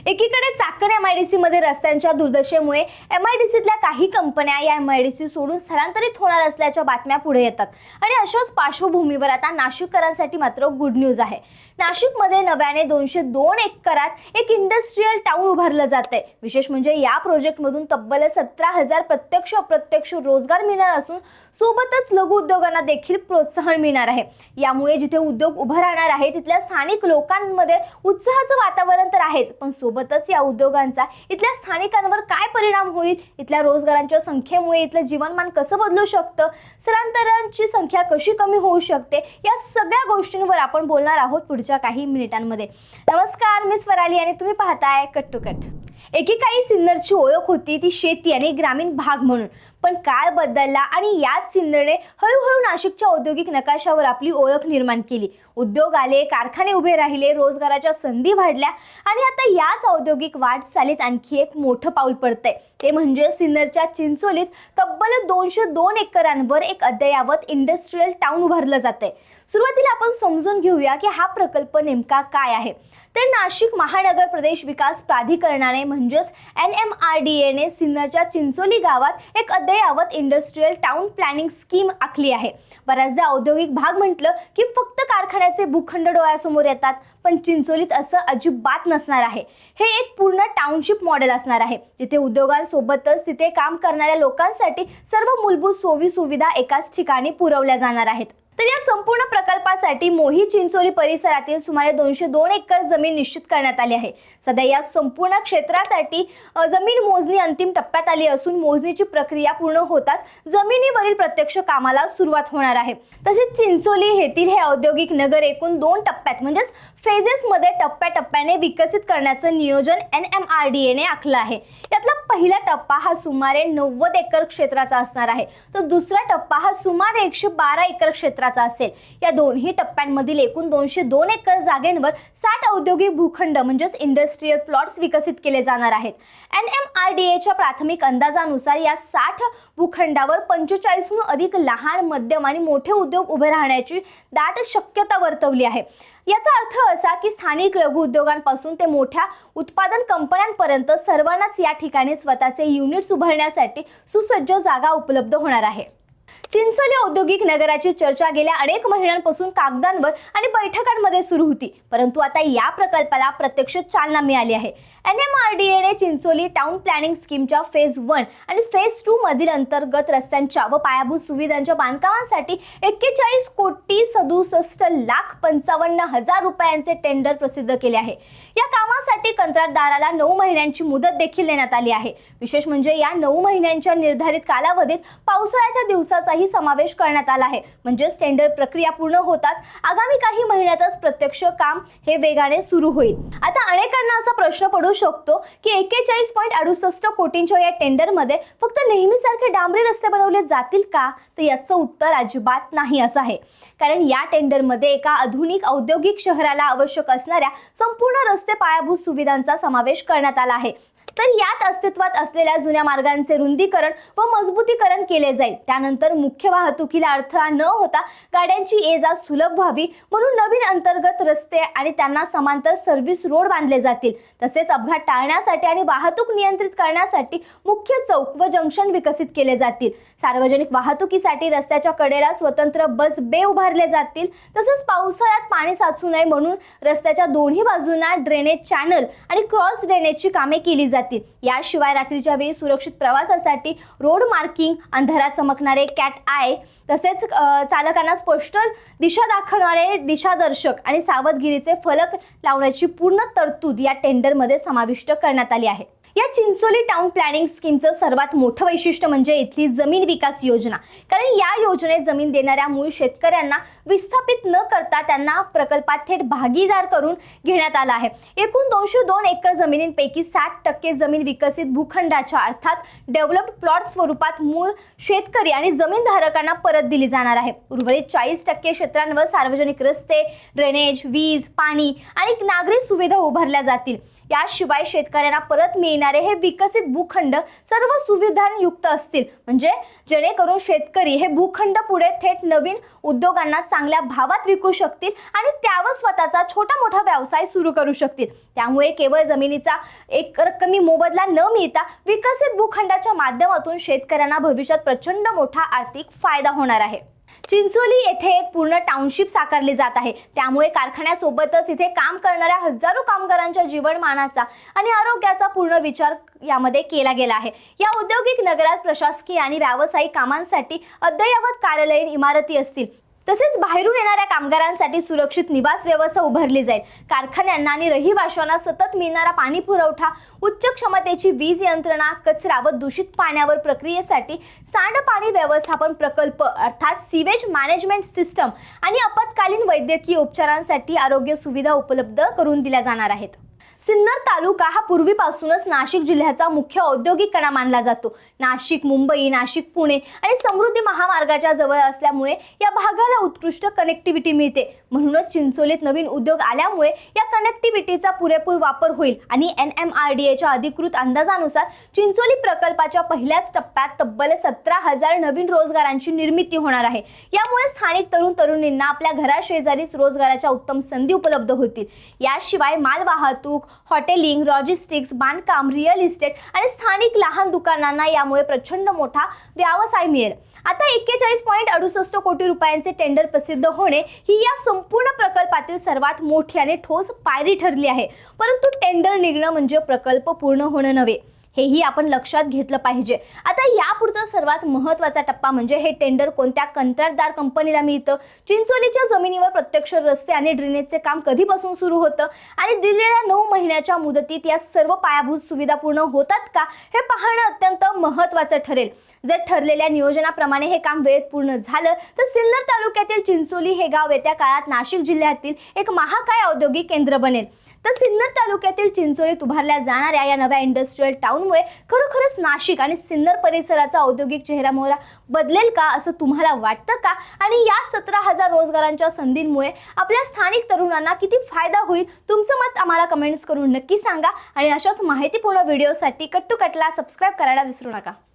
एकीकडे चाकण एमआयडीसी मध्ये रस्त्यांच्या दुर्दशेमुळे एमआयडीसीतल्या काही कंपन्या या एमआयडीसी सोडून स्थलांतरित होणार असल्याच्या बातम्या पुढे येतात आणि अशाच पार्श्वभूमीवर आता नाशिककरांसाठी मात्र गुड न्यूज आहे। नाशिकमध्ये नव्याने 202 एकरात एक इंडस्ट्रियल टाउन उभारलं जातंय। विशेष म्हणजे या प्रोजेक्टमधून तब्बल 17,000 प्रत्यक्ष अप्रत्यक्ष रोजगार मिळणार असून सोबतच लघु उद्योगांना देखील प्रोत्साहन मिळणार आहे। यामुळे जिथे उद्योग उभा राहणार आहे तिथल्या स्थानिक लोकांमध्ये उत्साहाचं वातावरण तर आहेच, पण सोबतच या उद्योगांचा इथल्या स्थानिकांवर काय परिणाम होईल, इथल्या रोजगारांच्या संख्येमुळे इथलं जीवनमान कसं बदलू शकतं, स्थलांतरांची संख्या कशी कमी होऊ शकते, या सगळ्या गोष्टींवर आपण बोलणार आहोत पुढच्या काही मिनिटांमध्ये। नमस्कार, मी स्वराली आणि तुम्ही पाहताय कट टू कट। एकेकाळी सिन्नरची ओळख होती ती शेती आणि ग्रामीण भाग म्हणून, पण काळ बदलला आणि याच सिन्नरने हळूहळू नाशिकच्या औद्योगिक नकाशावर आपली ओळख निर्माण केली। उद्योग आले, कारखाने उभे राहिले, रोजगाराच्या संधी वाढल्या आणि आता याच औद्योगिक वाटचालीत आणखी एक मोठं पाऊल पडतंय, ते म्हणजे सिन्नरच्या चिंचोलीत तब्बल 202 एकरांवर एक अद्ययावत इंडस्ट्रियल टाउन उभारलं जातंय। सुरुवातीला आपण समजून घेऊया की हा प्रकल्प नेमका काय आहे। तर नाशिक महानगर प्रदेश विकास प्राधिकरणाने म्हणजेच NMRDA सिन्नरच्या चिंचोली गावात एक अद्ययावत इंडस्ट्रियल टाउन प्लॅनिंग स्कीम आखली आहे। बऱ्याचदा औद्योगिक भाग म्हटलं की फक्त कारखान्याचे भूखंड डोळ्यासमोर येतात, पण चिंचोलीत असं अजिबात नसणार आहे। हे एक पूर्ण टाउनशिप मॉडेल असणार आहे, जिथे उद्योगांसोबतच तिथे काम करणाऱ्या लोकांसाठी सर्व मूलभूत सोयी सुविधा एकाच ठिकाणी पुरवल्या जाणार आहेत। तर या संपूर्ण प्रकल्पासाठी मोही चिंचोली परिसरातील सुमारे 202 एकर जमीन निश्चित करण्यात आली आहे। सध्या या संपूर्ण क्षेत्रासाठी जमीन मोजणी अंतिम टप्प्यात आली असून मोजणीची प्रक्रिया पूर्ण होताच जमिनीवरील प्रत्यक्ष कामाला सुरुवात होणार आहे। तसेच चिंचोली येथील हे औद्योगिक नगर एकूण 2 टप्प्यात म्हणजेच फेजेसमध्ये टप्प्याटप्प्याने विकसित करण्याचं नियोजन NMRDA ने आखलं आहे। यातला पहिला टप्पा हा सुमारे 90 एकर क्षेत्राचा असणार आहे, तर दुसरा टप्पा हा सुमारे 112 एकर क्षेत्राचा असेल। या दोन्ही टप्प्यांमधील एकूण 202 एकर जागेवर 60 औद्योगिक भूखंड म्हणजेच इंडस्ट्रियल प्लॉट्स विकसित केले जाणार आहेत। NMRDAच्या प्राथमिक अंदाजानुसार या 60 भूखंडावर 45हून अधिक लहान, मध्यम आणि मोठे उद्योग उभे राहण्याची दाट शक्यता वर्तवली आहे। याचा अर्थ असा की स्थानिक लघु उद्योगांपासून ते मोठ्या उत्पादन कंपन्यांपर्यंत सर्वांनाच या ठिकाणी स्वतःचे युनिट्स उभारण्यासाठी सुसज्ज जागा उपलब्ध होणार आहे। चिंचोली औद्योगिक नगराची चर्चा गेल्या अनेक महिन्यांपासून कागदांवर आणि बैठकांमध्ये सुरू होती, परंतु आता या प्रकल्पाला प्रत्यक्ष चालना मिळाली आहे। NMRDA ने चिंचोली टाउन प्लॅनिंग स्कीमच्या फेज 1 आणि फेज 2 मधील अंतर्गत रस्त्यांच्या व पायाभूत सुविधांच्या बांधकामासाठी 41,67,55,000 रुपयांचे टेंडर प्रसिद्ध केले आहे। या कामासाठी कंत्राटदाराला 9 महिन्यांची मुदत देखील देण्यात आली आहे। विशेष म्हणजे या 9 महिन्यांच्या निर्धारित कालावधीत पावसाळ्याच्या दिवसाचाही समावेश करण्यात आला आहे। म्हणजे टेंडर प्रक्रिया पूर्ण होताच आगामी काही महिन्यातच प्रत्यक्ष काम हे वेगाने सुरू होईल। आता अनेकांना असा प्रश्न पडू शकतो की 41.68 कोटींच्या या टेंडरमध्ये फक्त नेहमीसारखे डांबरी रस्ते बनवले जातील का? तर याचं उत्तर अजिबात नाही असं आहे, कारण या टेंडरमध्ये एका आधुनिक औद्योगिक शहराला आवश्यक असणाऱ्या संपूर्ण रस्ते पायाभूत सुविधांचा समावेश करण्यात आला आहे। तर यात अस्तित्वात असलेल्या जुन्या मार्गांचे रुंदीकरण व मजबूतीकरण केले जाईल। त्यानंतर मुख्य वाहतुकीला अडथळा न होता गाड्यांची ये-जा सुलभ व्हावी म्हणून नवीन अंतर्गत रस्ते आणि त्यांना समांतर सर्व्हिस रोड बांधले जातील। तसेच अपघात टाळण्यासाठी आणि वाहतूक नियंत्रित करण्यासाठी मुख्य चौक व जंक्शन विकसित केले जातील। सार्वजनिक वाहतुकीसाठी रस्त्याच्या कडेला स्वतंत्र बस बे उभारले जातील। तसेच पावसाळ्यात पाणी साचू नये म्हणून रस्त्याच्या दोन्ही बाजूंना ड्रेनेज चॅनल आणि क्रॉस ड्रेनेजची कामे केली जातील। याशिवाय रात्रीच्या वेळी सुरक्षित प्रवासासाठी रोड मार्किंग, अंधारात चमकणारे कॅट आय, तसेच चालकांना स्पष्ट दिशा दाखवणारे दिशादर्शक आणि सावधगिरीचे फलक लावण्याची पूर्ण तरतूद या टेंडरमध्ये समाविष्ट करण्यात आली आहे। या चिंचोली टाउन प्लॅनिंग स्कीमचं सर्वात मोठं वैशिष्ट्य म्हणजे इथली जमीन विकास योजना, कारण या योजनेत जमीन देणाऱ्या मूळ शेतकऱ्यांना विस्थापित न करता त्यांना प्रकल्पात थेट भागीदार करून घेण्यात आला आहे। एकूण 202 एकर जमिनींपैकी 60% जमीन विकसित भूखंडाच्या अर्थात डेव्हलप्ड प्लॉट स्वरूपात मूळ शेतकरी आणि जमीनधारकांना परत दिली जाणार आहे। उर्वरित 40% क्षेत्रांवर सार्वजनिक रस्ते, ड्रेनेज, वीज, पाणी आणि नागरी सुविधा उभारल्या जातील। याशिवाय शेतकऱ्यांना परत मिळणारे हे विकसित भूखंड सर्व सुविधांयुक्त असतील, म्हणजे जेणेकरून शेतकरी हे भूखंड पुढे थेट नवीन उद्योगांना चांगल्या भावात विकू शकतील आणि त्यावर स्वतःचा छोटा मोठा व्यवसाय सुरू करू शकतील। त्यामुळे केवळ जमिनीचा एक रक्कमी मोबदला न मिळता विकसित भूखंडाच्या माध्यमातून शेतकऱ्यांना भविष्यात प्रचंड मोठा आर्थिक फायदा होणार आहे। चिंचोली येथे एक पूर्ण टाउनशिप साकारली जात आहे, त्यामुळे कारखान्यासोबतच इथे काम करणाऱ्या हजारो कामगारांच्या जीवनमानाचा आणि आरोग्याचा पूर्ण विचार यामध्ये केला गेला आहे। या औद्योगिक नगरात प्रशासकीय आणि व्यावसायिक कामांसाठी अद्ययावत कार्यालयीन इमारती असतील, तसेच बाहेरून येणाऱ्या कामगारांसाठी सुरक्षित निवास व्यवस्था उभारली जाईल। कारखान्यांना आणि रहिवाशांना सतत मिळणारा पाणी पुरवठा, उच्च क्षमतेची वीज यंत्रणा, कचरा व दूषित पाण्यावर प्रक्रियेसाठी सांडपाणी व्यवस्थापन प्रकल्प अर्थात सीवेज मॅनेजमेंट सिस्टम आणि आपत्कालीन वैद्यकीय उपचारांसाठी आरोग्य सुविधा उपलब्ध करून दिल्या जाणार आहेत। सिन्नर तालुका हा पूर्वीपासूनच नाशिक जिल्ह्याचा मुख्य औद्योगिक कणा मानला जातो। नाशिक, मुंबई, नाशिक, पुणे आणि समृद्धी महामार्गाच्या जवळ असल्यामुळे या भागाला उत्कृष्ट कनेक्टिव्हिटी मिळते। म्हणूनच चिंचोलीत नवीन उद्योग आल्यामुळे या कनेक्टिव्हिटीचा पुरेपूर वापर होईल आणि NMRDAच्या अधिकृत अंदाजानुसार चिंचोली प्रकल्पाच्या पहिल्याच टप्प्यात तब्बल 17,000 नवीन रोजगारांची निर्मिती होणार आहे। यामुळे स्थानिक तरुण-तरुणींना आपल्या घराशेजारीच रोजगाराच्या उत्तम संधी उपलब्ध होतील। याशिवाय मालवाहतूक, हॉटेलिंग, लॉजिस्टिक्स, बांधकाम, रिअल इस्टेट आणि स्थानिक लहान दुकानांना यामुळे प्रचंड मोठा व्यवसाय मिळेल। आता 41.68 कोटी रुपयांचे टेंडर प्रसिद्ध होणे ही या संपूर्ण प्रकल्पातील सर्वात मोठी आणि ठोस पायरी ठरली आहे। परंतु टेंडर निघणं म्हणजे प्रकल्प पूर्ण होणं नव्हे, हेही आपण लक्षात घेतलं पाहिजे। आता यापुढचा सर्वात महत्त्वाचा टप्पा म्हणजे हे टेंडर कोणत्या कंत्राटदार कंपनीला मिळतं, चिंचोलीच्या जमिनीवर प्रत्यक्ष रस्ते आणि ड्रेनेजचे काम कधीपासून सुरू होतं आणि दिलेल्या 9 महिन्याच्या मुदतीत या सर्व पायाभूत सुविधा पूर्ण होतात का हे पाहणं अत्यंत महत्त्वाचं ठरेल। जर ठरलेल्या नियोजनाप्रमाणे हे काम वेळेत पूर्ण झालं तर सिन्नर तालुक्यातील चिंचोली हे गाव येत्या काळात नाशिक जिल्ह्यातील एक महाकाय औद्योगिक केंद्र बनेल। तर सिन्नर तालुक्यातील चिंचोलीत उभारल्या जाणाऱ्या या नव्या इंडस्ट्रियल टाउनमुळे खरोखरच नाशिक आणि सिन्नर परिसराचा औद्योगिक चेहरामोहरा बदलेल का असं तुम्हाला वाटतं का? आणि या 17,000 रोजगारांच्या संधींमुळे आपल्या स्थानिक तरुणांना किती फायदा होईल? तुमचं मत आम्हाला कमेंट्स करून नक्की सांगा आणि अशाच माहितीपूर्ण व्हिडिओसाठी कट्टू कटला सबस्क्राइब करायला विसरू नका।